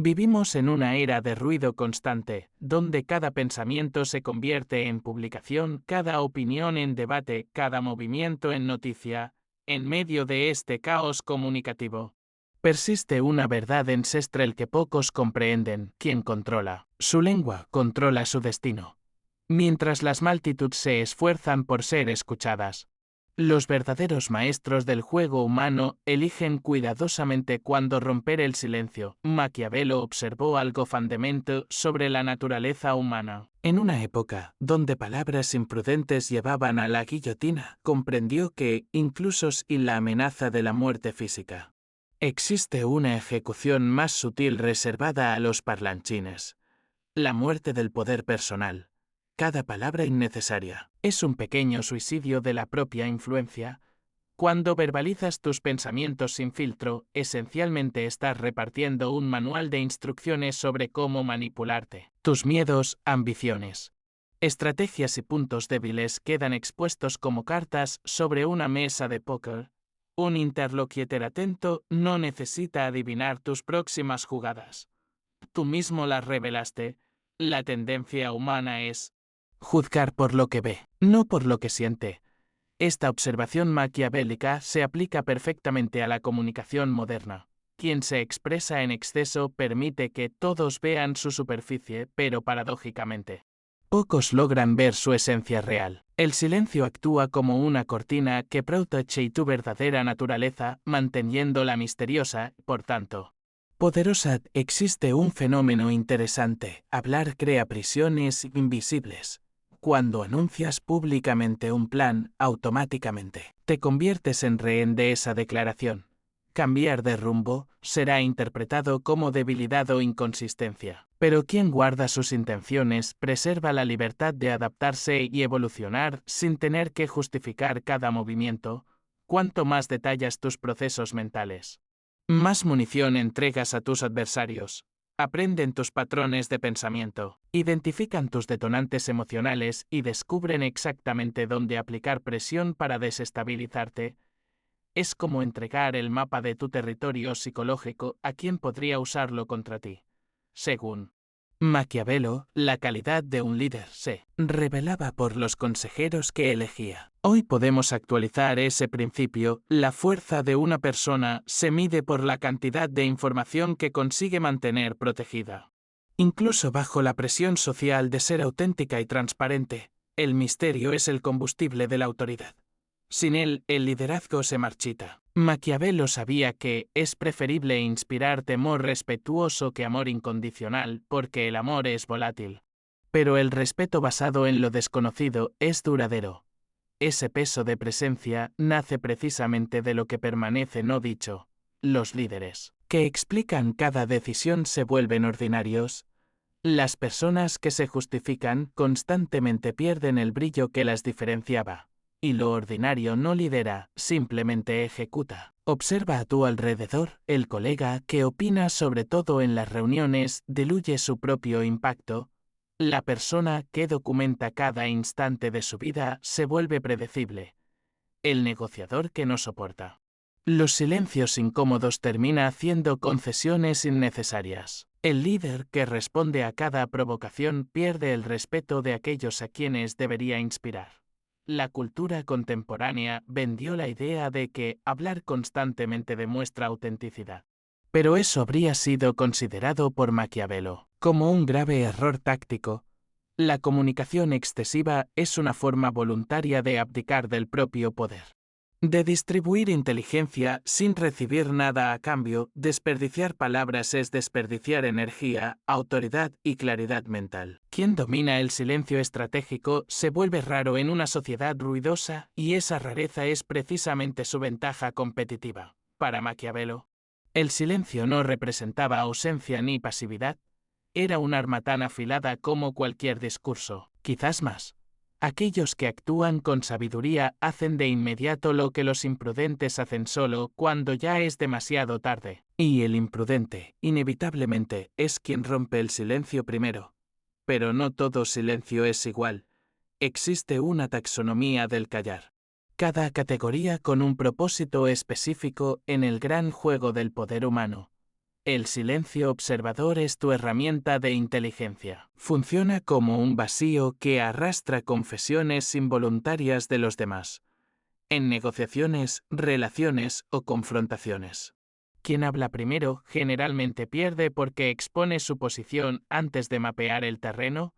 Vivimos en una era de ruido constante, donde cada pensamiento se convierte en publicación, cada opinión en debate, cada movimiento en noticia. En medio de este caos comunicativo, persiste una verdad ancestral que pocos comprenden: quien controla su lengua, controla su destino. Mientras las multitudes se esfuerzan por ser escuchadas, los verdaderos maestros del juego humano eligen cuidadosamente cuándo romper el silencio. Maquiavelo observó algo fundamental sobre la naturaleza humana. En una época donde palabras imprudentes llevaban a la guillotina, comprendió que, incluso sin la amenaza de la muerte física, existe una ejecución más sutil reservada a los parlanchines: la muerte del poder personal. Cada palabra innecesaria es un pequeño suicidio de la propia influencia. Cuando verbalizas tus pensamientos sin filtro, esencialmente estás repartiendo un manual de instrucciones sobre cómo manipularte. Tus miedos, ambiciones, estrategias y puntos débiles quedan expuestos como cartas sobre una mesa de póker. Un interlocutor atento no necesita adivinar tus próximas jugadas. Tú mismo las revelaste. La tendencia humana es juzgar por lo que ve, no por lo que siente. Esta observación maquiavélica se aplica perfectamente a la comunicación moderna. Quien se expresa en exceso permite que todos vean su superficie, pero paradójicamente, pocos logran ver su esencia real. El silencio actúa como una cortina que protege tu verdadera naturaleza, manteniéndola misteriosa. Por tanto, poderosa. Existe un fenómeno interesante: hablar crea prisiones invisibles. Cuando anuncias públicamente un plan, automáticamente te conviertes en rehén de esa declaración. Cambiar de rumbo será interpretado como debilidad o inconsistencia. Pero quien guarda sus intenciones preserva la libertad de adaptarse y evolucionar sin tener que justificar cada movimiento. Cuanto más detallas tus procesos mentales, más munición entregas a tus adversarios. Aprenden tus patrones de pensamiento, identifican tus detonantes emocionales y descubren exactamente dónde aplicar presión para desestabilizarte. Es como entregar el mapa de tu territorio psicológico a quien podría usarlo contra ti. Según Maquiavelo, la calidad de un líder se revelaba por los consejeros que elegía. Hoy podemos actualizar ese principio: la fuerza de una persona se mide por la cantidad de información que consigue mantener protegida. Incluso bajo la presión social de ser auténtica y transparente, el misterio es el combustible de la autoridad. Sin él, el liderazgo se marchita. Maquiavelo sabía que es preferible inspirar temor respetuoso que amor incondicional, porque el amor es volátil. Pero el respeto basado en lo desconocido es duradero. Ese peso de presencia nace precisamente de lo que permanece no dicho. Los líderes que explican cada decisión se vuelven ordinarios. Las personas que se justifican constantemente pierden el brillo que las diferenciaba. Y lo ordinario no lidera, simplemente ejecuta. Observa a tu alrededor: el colega que opina sobre todo en las reuniones diluye su propio impacto. La persona que documenta cada instante de su vida se vuelve predecible. El negociador que no soporta los silencios incómodos termina haciendo concesiones innecesarias. El líder que responde a cada provocación pierde el respeto de aquellos a quienes debería inspirar. La cultura contemporánea vendió la idea de que hablar constantemente demuestra autenticidad. Pero eso habría sido considerado por Maquiavelo como un grave error táctico. La comunicación excesiva es una forma voluntaria de abdicar del propio poder, de distribuir inteligencia sin recibir nada a cambio. Desperdiciar palabras es desperdiciar energía, autoridad y claridad mental. Quien domina el silencio estratégico se vuelve raro en una sociedad ruidosa, y esa rareza es precisamente su ventaja competitiva. Para Maquiavelo, el silencio no representaba ausencia ni pasividad. Era un arma tan afilada como cualquier discurso, quizás más. Aquellos que actúan con sabiduría hacen de inmediato lo que los imprudentes hacen solo cuando ya es demasiado tarde. Y el imprudente, inevitablemente, es quien rompe el silencio primero. Pero no todo silencio es igual. Existe una taxonomía del callar. Cada categoría con un propósito específico en el gran juego del poder humano. El silencio observador es tu herramienta de inteligencia. Funciona como un vacío que arrastra confesiones involuntarias de los demás, en negociaciones, relaciones o confrontaciones. Quien habla primero generalmente pierde porque expone su posición antes de mapear el terreno.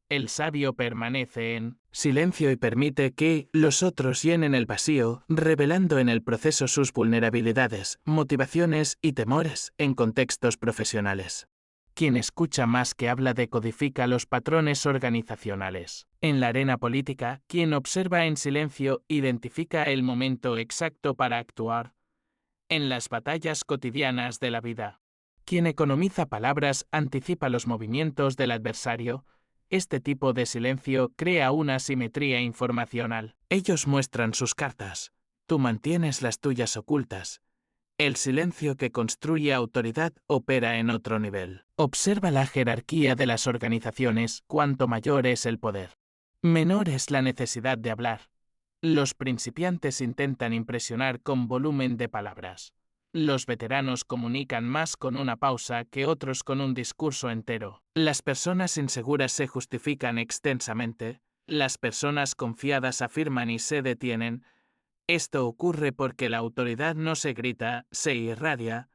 El sabio permanece en silencio y permite que los otros llenen el vacío, revelando en el proceso sus vulnerabilidades, motivaciones y temores en contextos profesionales. Quien escucha más que habla decodifica los patrones organizacionales. En la arena política, quien observa en silencio identifica el momento exacto para actuar. En las batallas cotidianas de la vida, quien economiza palabras anticipa los movimientos del adversario. Este tipo de silencio crea una simetría informacional. Ellos muestran sus cartas, tú mantienes las tuyas ocultas. El silencio que construye autoridad opera en otro nivel. Observa la jerarquía de las organizaciones, cuanto mayor es el poder, menor es la necesidad de hablar. Los principiantes intentan impresionar con volumen de palabras. Los veteranos comunican más con una pausa que otros con un discurso entero. Las personas inseguras se justifican extensamente. Las personas confiadas afirman y se detienen. Esto ocurre porque la autoridad no se grita, se irradia.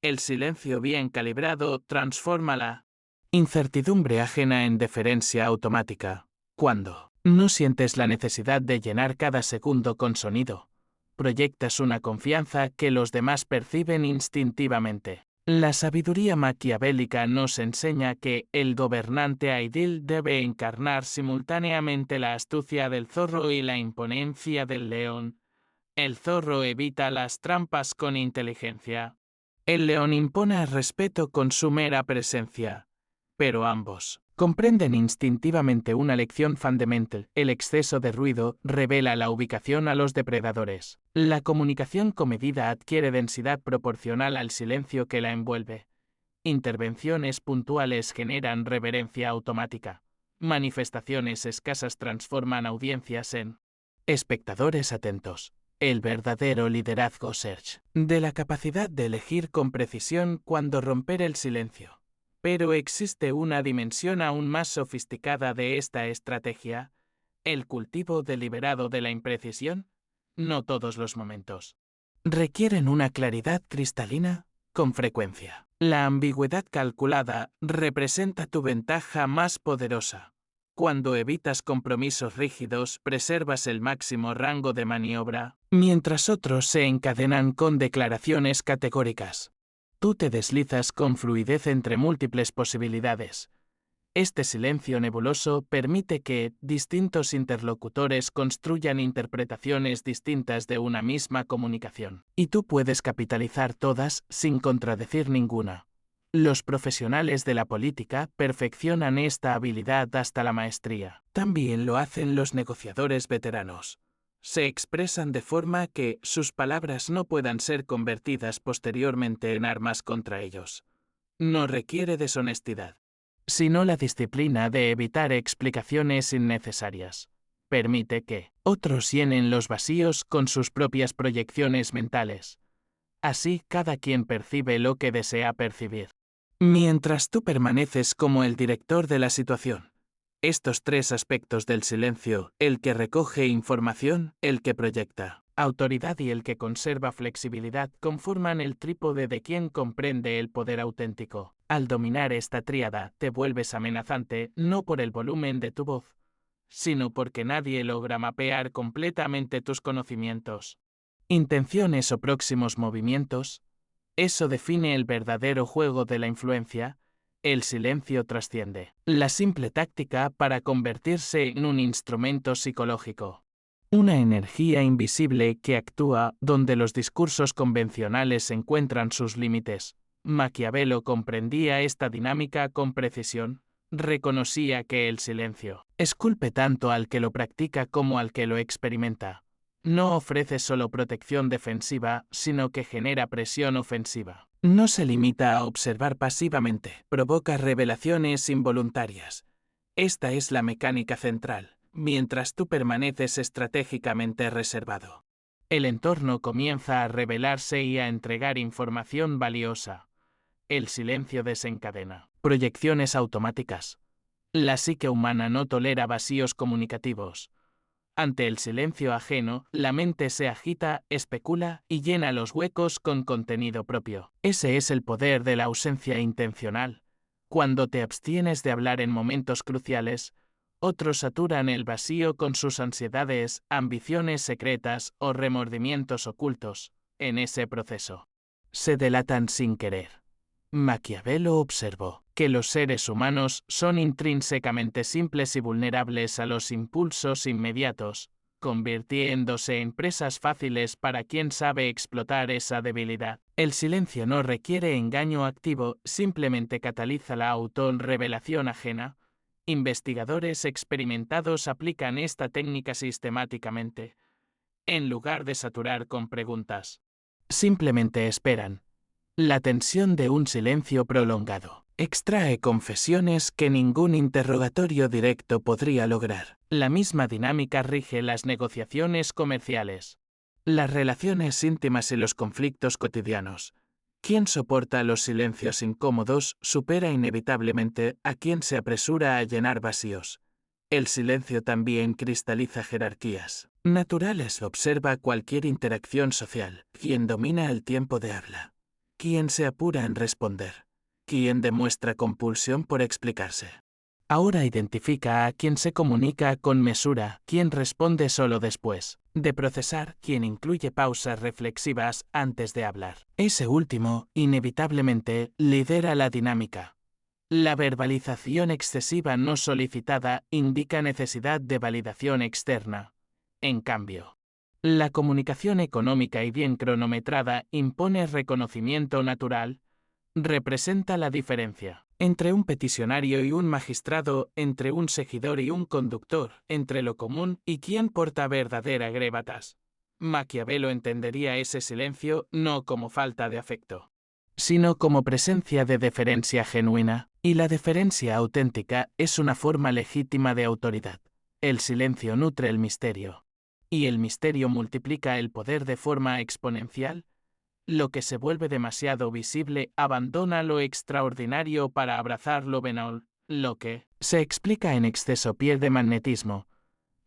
El silencio bien calibrado transforma la incertidumbre ajena en deferencia automática. Cuando no sientes la necesidad de llenar cada segundo con sonido, proyectas una confianza que los demás perciben instintivamente. La sabiduría maquiavélica nos enseña que el gobernante aidil debe encarnar simultáneamente la astucia del zorro y la imponencia del león. El zorro evita las trampas con inteligencia. El león impone respeto con su mera presencia. Pero ambos comprenden instintivamente una lección fundamental. El exceso de ruido revela la ubicación a los depredadores. La comunicación comedida adquiere densidad proporcional al silencio que la envuelve. Intervenciones puntuales generan reverencia automática. Manifestaciones escasas transforman audiencias en espectadores atentos. El verdadero liderazgo surge de la capacidad de elegir con precisión cuándo romper el silencio. Pero existe una dimensión aún más sofisticada de esta estrategia, el cultivo deliberado de la imprecisión. No todos los momentos requieren una claridad cristalina, con frecuencia. La ambigüedad calculada representa tu ventaja más poderosa. Cuando evitas compromisos rígidos, preservas el máximo rango de maniobra, mientras otros se encadenan con declaraciones categóricas. Tú te deslizas con fluidez entre múltiples posibilidades. Este silencio nebuloso permite que distintos interlocutores construyan interpretaciones distintas de una misma comunicación, y tú puedes capitalizar todas sin contradecir ninguna. Los profesionales de la política perfeccionan esta habilidad hasta la maestría. También lo hacen los negociadores veteranos. Se expresan de forma que sus palabras no puedan ser convertidas posteriormente en armas contra ellos. No requiere deshonestidad, sino la disciplina de evitar explicaciones innecesarias. Permite que otros llenen los vacíos con sus propias proyecciones mentales. Así cada quien percibe lo que desea percibir, mientras tú permaneces como el director de la situación. Estos tres aspectos del silencio, el que recoge información, el que proyecta autoridad y el que conserva flexibilidad, conforman el trípode de quien comprende el poder auténtico. Al dominar esta tríada, te vuelves amenazante no por el volumen de tu voz, sino porque nadie logra mapear completamente tus conocimientos, intenciones o próximos movimientos. Eso define el verdadero juego de la influencia. El silencio trasciende la simple táctica para convertirse en un instrumento psicológico. Una energía invisible que actúa donde los discursos convencionales encuentran sus límites. Maquiavelo comprendía esta dinámica con precisión. Reconocía que el silencio esculpe tanto al que lo practica como al que lo experimenta. No ofrece solo protección defensiva, sino que genera presión ofensiva. No se limita a observar pasivamente, provoca revelaciones involuntarias. Esta es la mecánica central, mientras tú permaneces estratégicamente reservado. El entorno comienza a revelarse y a entregar información valiosa. El silencio desencadena proyecciones automáticas. La psique humana no tolera vacíos comunicativos. Ante el silencio ajeno, la mente se agita, especula y llena los huecos con contenido propio. Ese es el poder de la ausencia intencional. Cuando te abstienes de hablar en momentos cruciales, otros saturan el vacío con sus ansiedades, ambiciones secretas o remordimientos ocultos. En ese proceso, se delatan sin querer. Maquiavelo observó que los seres humanos son intrínsecamente simples y vulnerables a los impulsos inmediatos, convirtiéndose en presas fáciles para quien sabe explotar esa debilidad. El silencio no requiere engaño activo, simplemente cataliza la autorrevelación ajena. Investigadores experimentados aplican esta técnica sistemáticamente. En lugar de saturar con preguntas, simplemente esperan. La tensión de un silencio prolongado extrae confesiones que ningún interrogatorio directo podría lograr. La misma dinámica rige las negociaciones comerciales, las relaciones íntimas y los conflictos cotidianos. Quien soporta los silencios incómodos supera inevitablemente a quien se apresura a llenar vacíos. El silencio también cristaliza jerarquías naturales. Observa cualquier interacción social. Quien domina el tiempo de habla. Quien se apura en responder. Quien demuestra compulsión por explicarse. Ahora identifica a quien se comunica con mesura, quien responde solo después de procesar, quien incluye pausas reflexivas antes de hablar. Ese último, inevitablemente, lidera la dinámica. La verbalización excesiva no solicitada indica necesidad de validación externa. En cambio, la comunicación económica y bien cronometrada impone reconocimiento natural, representa la diferencia entre un peticionario y un magistrado, entre un seguidor y un conductor, entre lo común y quien porta verdadera grévatas. Maquiavelo entendería ese silencio no como falta de afecto, sino como presencia de deferencia genuina, y la deferencia auténtica es una forma legítima de autoridad. El silencio nutre el misterio, y el misterio multiplica el poder de forma exponencial. Lo que se vuelve demasiado visible abandona lo extraordinario para abrazar lo banal. Lo que se explica en exceso pierde magnetismo.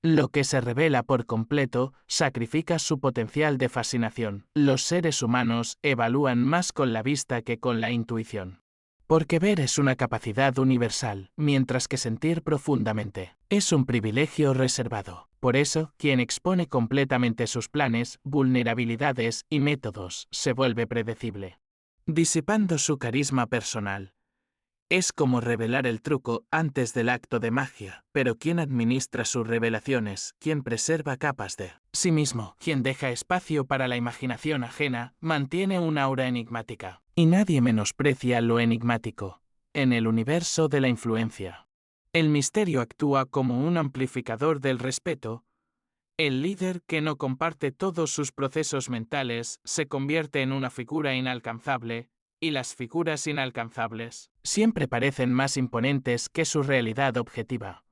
Lo que se revela por completo sacrifica su potencial de fascinación. Los seres humanos evalúan más con la vista que con la intuición. Porque ver es una capacidad universal, mientras que sentir profundamente es un privilegio reservado. Por eso, quien expone completamente sus planes, vulnerabilidades y métodos se vuelve predecible, disipando su carisma personal. Es como revelar el truco antes del acto de magia, pero quien administra sus revelaciones, quien preserva capas de sí mismo, quien deja espacio para la imaginación ajena, mantiene una aura enigmática. Y nadie menosprecia lo enigmático. En el universo de la influencia, el misterio actúa como un amplificador del respeto. El líder que no comparte todos sus procesos mentales se convierte en una figura inalcanzable, y las figuras inalcanzables siempre parecen más imponentes que su realidad objetiva.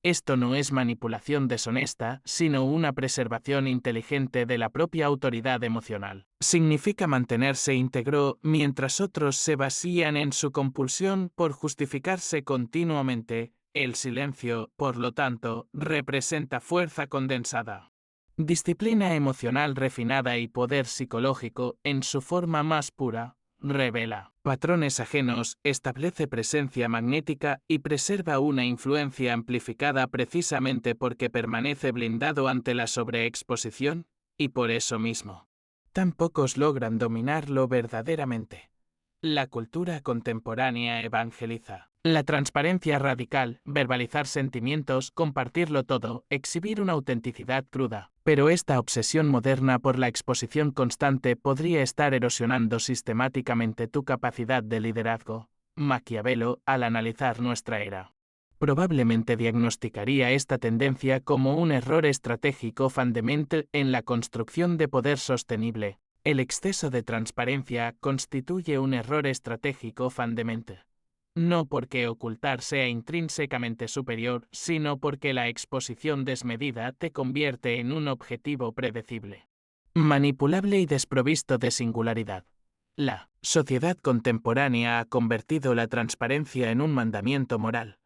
Esto no es manipulación deshonesta, sino una preservación inteligente de la propia autoridad emocional. Significa mantenerse íntegro mientras otros se vacían en su compulsión por justificarse continuamente. El silencio, por lo tanto, representa fuerza condensada, disciplina emocional refinada y poder psicológico en su forma más pura. Revela patrones ajenos, establece presencia magnética y preserva una influencia amplificada precisamente porque permanece blindado ante la sobreexposición, y por eso mismo, tan pocos logran dominarlo verdaderamente. La cultura contemporánea evangeliza la transparencia radical, verbalizar sentimientos, compartirlo todo, exhibir una autenticidad cruda. Pero esta obsesión moderna por la exposición constante podría estar erosionando sistemáticamente tu capacidad de liderazgo. Maquiavelo, al analizar nuestra era, probablemente diagnosticaría esta tendencia como un error estratégico fundamental en la construcción de poder sostenible. El exceso de transparencia constituye un error estratégico fundamental. No porque ocultar sea intrínsecamente superior, sino porque la exposición desmedida te convierte en un objetivo predecible, manipulable y desprovisto de singularidad. La sociedad contemporánea ha convertido la transparencia en un mandamiento moral.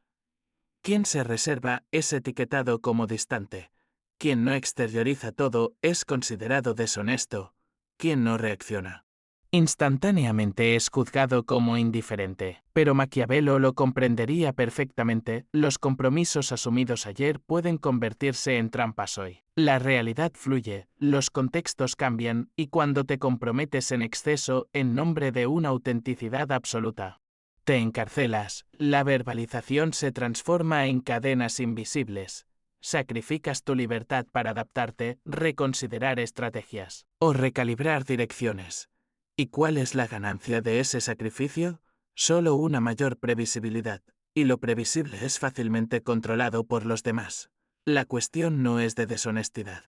Quien se reserva es etiquetado como distante. Quien no exterioriza todo es considerado deshonesto. Quien no reacciona instantáneamente es juzgado como indiferente. Pero Maquiavelo lo comprendería perfectamente: los compromisos asumidos ayer pueden convertirse en trampas hoy. La realidad fluye, los contextos cambian, y cuando te comprometes en exceso en nombre de una autenticidad absoluta, te encarcelas. La verbalización se transforma en cadenas invisibles. Sacrificas tu libertad para adaptarte, reconsiderar estrategias o recalibrar direcciones. ¿Y cuál es la ganancia de ese sacrificio? Solo una mayor previsibilidad, y lo previsible es fácilmente controlado por los demás. La cuestión no es de deshonestidad,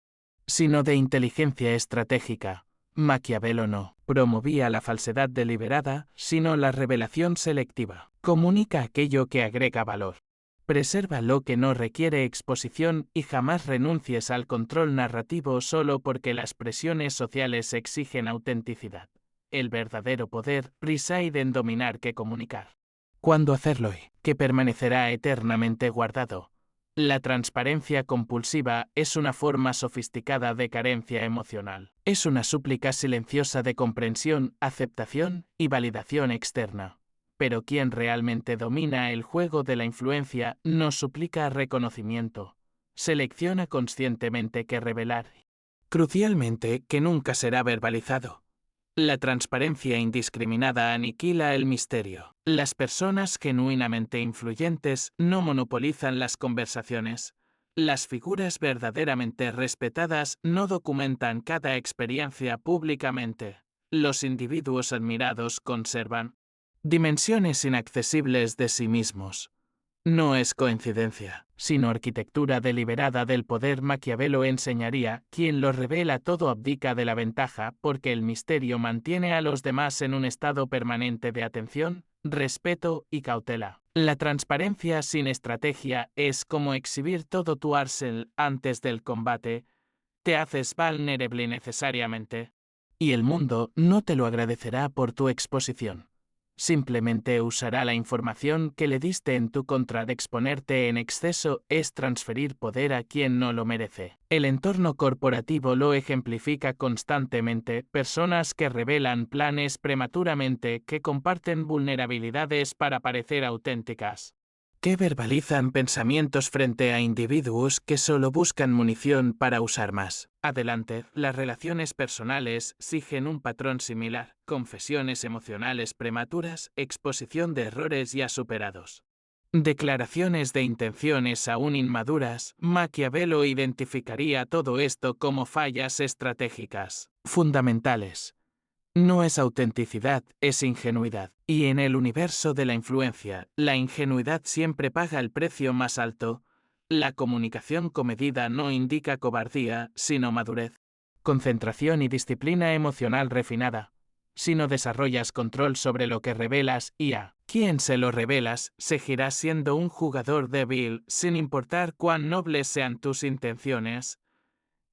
sino de inteligencia estratégica. Maquiavelo no promovía la falsedad deliberada, sino la revelación selectiva. Comunica aquello que agrega valor. Preserva lo que no requiere exposición y jamás renuncies al control narrativo solo porque las presiones sociales exigen autenticidad. El verdadero poder reside en dominar que comunicar. ¿Cuándo hacerlo y que permanecerá eternamente guardado? La transparencia compulsiva es una forma sofisticada de carencia emocional. Es una súplica silenciosa de comprensión, aceptación y validación externa. Pero quien realmente domina el juego de la influencia no suplica reconocimiento. Selecciona conscientemente qué revelar. Crucialmente, que nunca será verbalizado. La transparencia indiscriminada aniquila el misterio. Las personas genuinamente influyentes no monopolizan las conversaciones. Las figuras verdaderamente respetadas no documentan cada experiencia públicamente. Los individuos admirados conservan dimensiones inaccesibles de sí mismos. No es coincidencia, sino arquitectura deliberada del poder. Maquiavelo enseñaría: quien lo revela todo abdica de la ventaja, porque el misterio mantiene a los demás en un estado permanente de atención, respeto y cautela. La transparencia sin estrategia es como exhibir todo tu arsenal antes del combate. Te haces vulnerable necesariamente, y el mundo no te lo agradecerá por tu exposición. Simplemente usará la información que le diste en tu contra. De exponerte en exceso es transferir poder a quien no lo merece. El entorno corporativo lo ejemplifica constantemente: personas que revelan planes prematuramente, que comparten vulnerabilidades para parecer auténticas, que verbalizan pensamientos frente a individuos que solo buscan munición para usar más. Adelante, las relaciones personales siguen un patrón similar: confesiones emocionales prematuras, exposición de errores ya superados, declaraciones de intenciones aún inmaduras. Maquiavelo identificaría todo esto como fallas estratégicas fundamentales. No es autenticidad, es ingenuidad. Y en el universo de la influencia, la ingenuidad siempre paga el precio más alto. La comunicación comedida no indica cobardía, sino madurez, concentración y disciplina emocional refinada. Si no desarrollas control sobre lo que revelas y a quien se lo revelas, seguirás siendo un jugador débil, sin importar cuán nobles sean tus intenciones.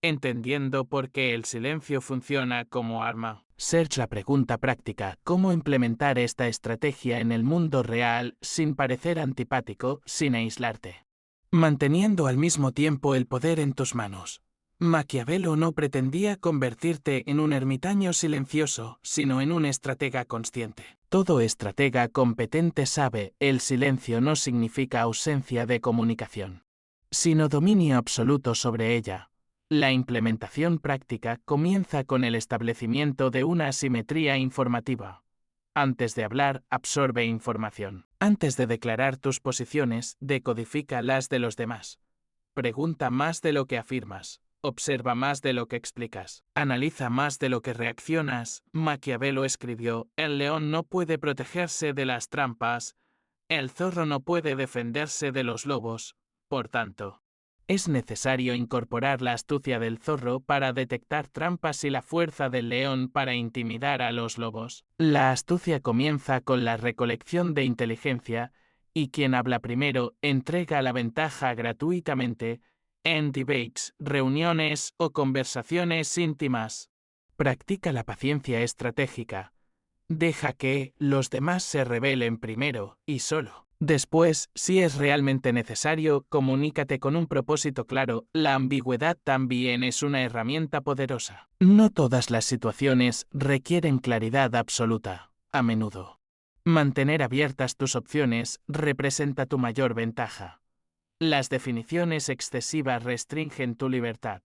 Entendiendo por qué el silencio funciona como arma. Serge, la pregunta práctica: ¿cómo implementar esta estrategia en el mundo real sin parecer antipático, sin aislarte, manteniendo al mismo tiempo el poder en tus manos? Maquiavelo no pretendía convertirte en un ermitaño silencioso, sino en un estratega consciente. Todo estratega competente sabe: el silencio no significa ausencia de comunicación, sino dominio absoluto sobre ella. La implementación práctica comienza con el establecimiento de una asimetría informativa. Antes de hablar, absorbe información. Antes de declarar tus posiciones, decodifica las de los demás. Pregunta más de lo que afirmas. Observa más de lo que explicas. Analiza más de lo que reaccionas. Maquiavelo escribió: el león no puede protegerse de las trampas. El zorro no puede defenderse de los lobos. Por tanto, es necesario incorporar la astucia del zorro para detectar trampas y la fuerza del león para intimidar a los lobos. La astucia comienza con la recolección de inteligencia, y quien habla primero entrega la ventaja gratuitamente en debates, reuniones o conversaciones íntimas. Practica la paciencia estratégica. Deja que los demás se rebelen primero, y solo después, si es realmente necesario, comunícate con un propósito claro. La ambigüedad también es una herramienta poderosa. No todas las situaciones requieren claridad absoluta. A menudo, mantener abiertas tus opciones representa tu mayor ventaja. Las definiciones excesivas restringen tu libertad.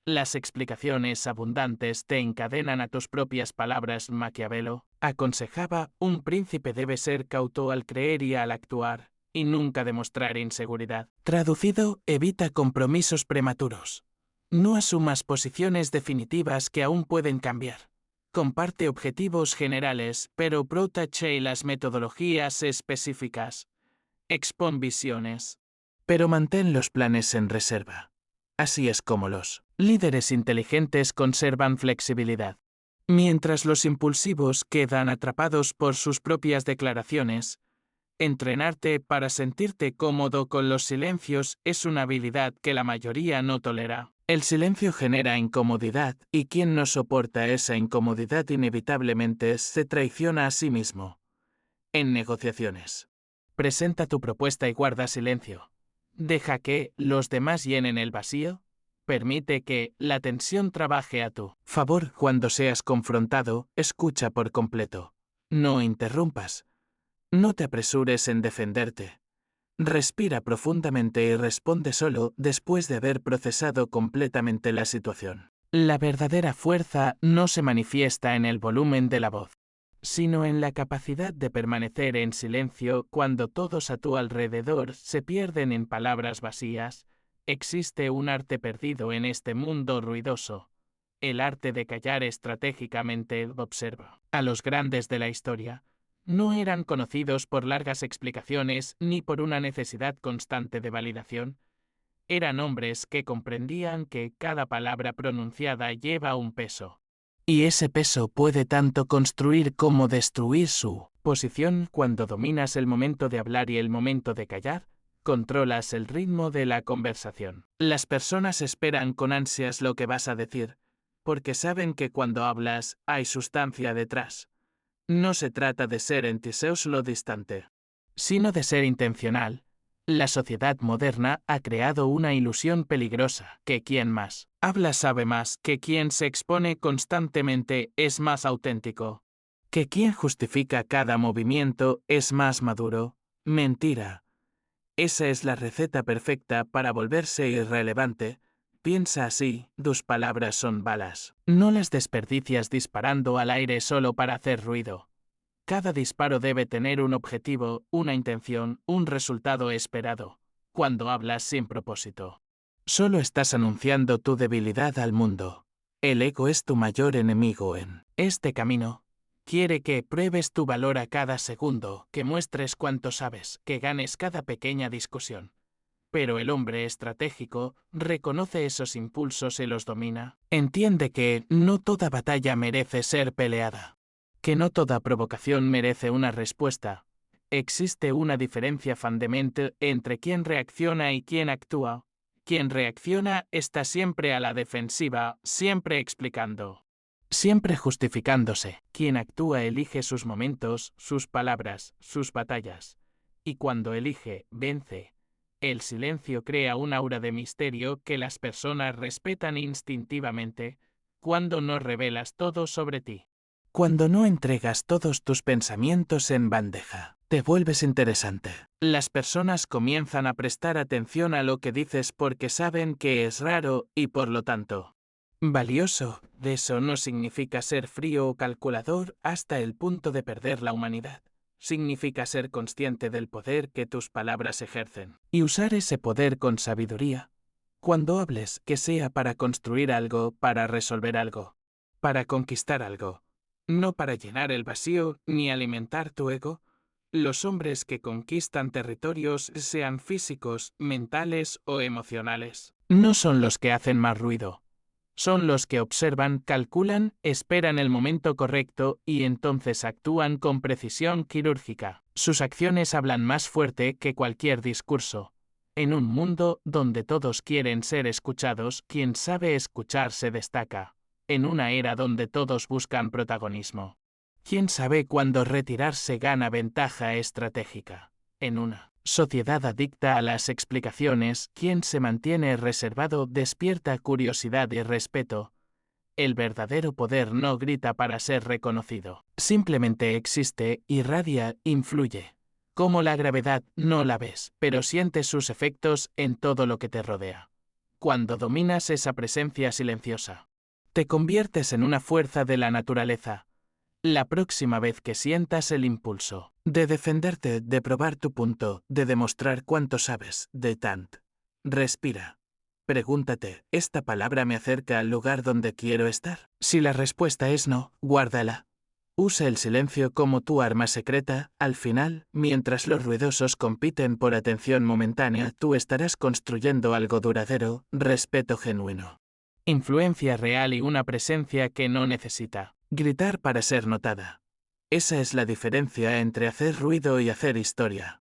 Las explicaciones abundantes te encadenan a tus propias palabras. Maquiavelo aconsejaba: un príncipe debe ser cauto al creer y al actuar, y nunca demostrar inseguridad. Traducido, evita compromisos prematuros. No asumas posiciones definitivas que aún pueden cambiar. Comparte objetivos generales, pero protege las metodologías específicas. Expon visiones, pero mantén los planes en reserva. Así es como los líderes inteligentes conservan flexibilidad. Mientras los impulsivos quedan atrapados por sus propias declaraciones, entrenarte para sentirte cómodo con los silencios es una habilidad que la mayoría no tolera. El silencio genera incomodidad, y quien no soporta esa incomodidad inevitablemente se traiciona a sí mismo. En negociaciones, presenta tu propuesta y guarda silencio. Deja que los demás llenen el vacío. Permite que la tensión trabaje a tu favor. Cuando seas confrontado, escucha por completo. No interrumpas. No te apresures en defenderte. Respira profundamente y responde solo después de haber procesado completamente la situación. La verdadera fuerza no se manifiesta en el volumen de la voz, sino en la capacidad de permanecer en silencio cuando todos a tu alrededor se pierden en palabras vacías. Existe un arte perdido en este mundo ruidoso: el arte de callar estratégicamente. Observa a los grandes de la historia. No eran conocidos por largas explicaciones ni por una necesidad constante de validación. Eran hombres que comprendían que cada palabra pronunciada lleva un peso. Y ese peso puede tanto construir como destruir su posición. Cuando dominas el momento de hablar y el momento de callar, controlas el ritmo de la conversación. Las personas esperan con ansias lo que vas a decir, porque saben que cuando hablas hay sustancia detrás. No se trata de ser entusiasmo distante, sino de ser intencional. La sociedad moderna ha creado una ilusión peligrosa: que quien más habla sabe más, que quien se expone constantemente es más auténtico, que quien justifica cada movimiento es más maduro. Mentira. Esa es la receta perfecta para volverse irrelevante. Piensa así: tus palabras son balas. No las desperdicias disparando al aire solo para hacer ruido. Cada disparo debe tener un objetivo, una intención, un resultado esperado. Cuando hablas sin propósito, solo estás anunciando tu debilidad al mundo. El ego es tu mayor enemigo en este camino. Quiere que pruebes tu valor a cada segundo, que muestres cuánto sabes, que ganes cada pequeña discusión. Pero el hombre estratégico reconoce esos impulsos y los domina. Entiende que no toda batalla merece ser peleada, que no toda provocación merece una respuesta. Existe una diferencia fundamental entre quien reacciona y quien actúa. Quien reacciona está siempre a la defensiva, siempre explicando, siempre justificándose. Quien actúa elige sus momentos, sus palabras, sus batallas. Y cuando elige, vence. El silencio crea un aura de misterio que las personas respetan instintivamente. Cuando no revelas todo sobre ti, cuando no entregas todos tus pensamientos en bandeja, te vuelves interesante. Las personas comienzan a prestar atención a lo que dices porque saben que es raro y por lo tanto valioso. Eso no significa ser frío o calculador hasta el punto de perder la humanidad. Significa ser consciente del poder que tus palabras ejercen y usar ese poder con sabiduría. Cuando hables, que sea para construir algo, para resolver algo, para conquistar algo. No para llenar el vacío ni alimentar tu ego. Los hombres que conquistan territorios, sean físicos, mentales o emocionales, no son los que hacen más ruido. Son los que observan, calculan, esperan el momento correcto y entonces actúan con precisión quirúrgica. Sus acciones hablan más fuerte que cualquier discurso. En un mundo donde todos quieren ser escuchados, quien sabe escuchar se destaca. En una era donde todos buscan protagonismo, ¿Quién sabe cuándo retirarse gana ventaja estratégica? En una sociedad adicta a las explicaciones, quien se mantiene reservado despierta curiosidad y respeto. El verdadero poder no grita para ser reconocido. Simplemente existe, irradia, influye. Como la gravedad no la ves, pero sientes sus efectos en todo lo que te rodea. Cuando dominas esa presencia silenciosa, te conviertes en una fuerza de la naturaleza. La próxima vez que sientas el impulso de defenderte, de probar tu punto, de demostrar cuánto sabes, de tant, respira. Pregúntate, ¿esta palabra me acerca al lugar donde quiero estar? Si la respuesta es no, guárdala. Usa el silencio como tu arma secreta. Al final, mientras los ruidosos compiten por atención momentánea, tú estarás construyendo algo duradero, respeto genuino. Influencia real y una presencia que no necesita gritar para ser notada. Esa es la diferencia entre hacer ruido y hacer historia.